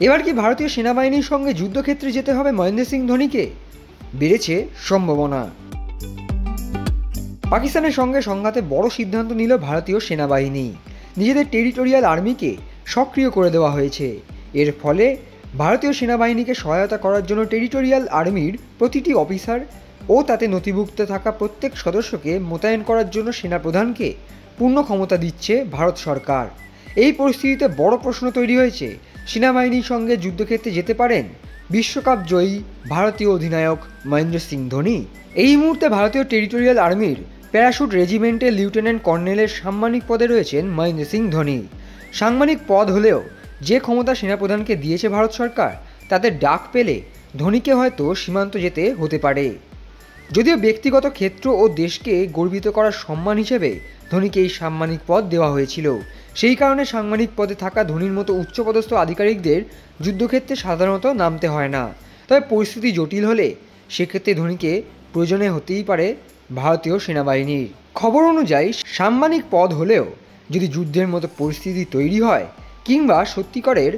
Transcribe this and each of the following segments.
এবার কি ভারতীয় সেনাবাহিনীর সঙ্গে যুদ্ধক্ষেত্রে যেতে হবে মহেন্দ্র সিং ধোনিকে? বেড়েছে সম্ভাবনা। পাকিস্তানের সঙ্গে সংঘাতে বড় সিদ্ধান্ত নিল ভারতীয় সেনাবাহিনী। নিজেদের টেরিটোরিয়াল আর্মিকে সক্রিয় করে দেওয়া হয়েছে। এর ফলে ভারতীয় সেনাবাহিনীকে সহায়তা করার জন্য টেরিটোরিয়াল আর্মির প্রতিটি অফিসার ও তাতে নথিভুক্ত থাকা প্রত্যেক সদস্যকে মোতায়েন করার জন্য সেনাপ্রধানকে পূর্ণ ক্ষমতা দিচ্ছে ভারত সরকার। এই পরিস্থিতিতে বড় প্রশ্ন তৈরি হয়েছে, সেনাবাহিনীর সঙ্গে যুদ্ধক্ষেত্রে যেতে পারেন বিশ্বকাপ জয়ী ভারতীয় অধিনায়ক মহেন্দ্র সিং ধোনি। এই মুহূর্তে ভারতীয় টেরিটোরিয়াল আর্মির প্যারাশুট রেজিমেন্টের লেফটেন্যান্ট কর্নেলের সাম্মানিক পদে রয়েছেন মহেন্দ্র সিং ধোনি। সাংবাদিক পদ হলেও যে ক্ষমতা সেনাপ্রধানকে দিয়েছে ভারত সরকার, তাতে ডাক পেলে ধোনিকে হয়তো সীমান্ত যেতে হতে পারে। যদিও ব্যক্তিগত ক্ষেত্র ও দেশকে গর্বিত করার সম্মান হিসেবে ধোনিকে এই সাম্মানিক পদ দেওয়া হয়েছিল, সেই কারণে সাংবাদিক পদে থাকা ধোনির মতো উচ্চপদস্থ আধিকারিকদের যুদ্ধক্ষেত্রে সাধারণত নামতে হয় না। তবে পরিস্থিতি জটিল হলে সেক্ষেত্রে ধোনিকে প্রয়োজনে হতেই পারে ভারতীয় সেনাবাহিনীর। খবর অনুযায়ী সাম্মানিক পদ হলেও যদি যুদ্ধের মতো পরিস্থিতি তৈরি হয় কিংবা সত্যিকারের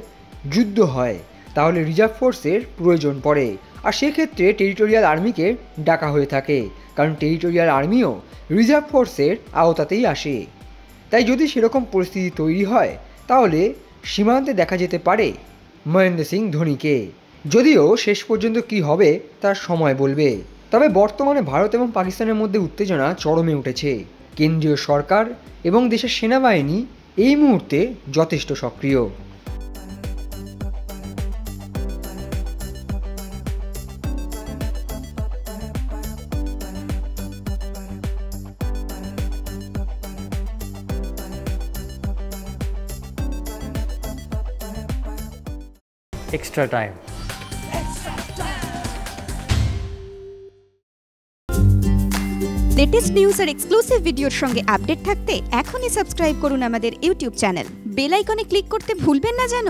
যুদ্ধ হয়, তাহলে রিজার্ভ ফোর্সের প্রয়োজন পড়ে। আর সেক্ষেত্রে টেরিটোরিয়াল আর্মিকে ডাকা হয়ে থাকে, কারণ টেরিটোরিয়াল আর্মিও রিজার্ভ ফোর্সের আওতাতেই আসে। তাই যদি সেরকম পরিস্থিতি তৈরি হয়, তাহলে সীমান্তে দেখা যেতে পারে মহেন্দ্র সিং ধোনিকে। যদিও শেষ পর্যন্ত কী হবে তার সময় বলবে। তবে বর্তমানে ভারত এবং পাকিস্তানের মধ্যে উত্তেজনা চরমে উঠেছে। কেন্দ্রীয় সরকার এবং দেশের সেনাবাহিনী এই মুহূর্তে যথেষ্ট সক্রিয়। Extra time. লেটেস্ট নিউজ আর এক্সক্লুসিভ ভিডিওর সঙ্গে আপডেট থাকতে এখনই সাবস্ক্রাইব করুন আমাদের ইউটিউব চ্যানেল। বেল আইকনে ক্লিক করতে ভুলবেন না যেন।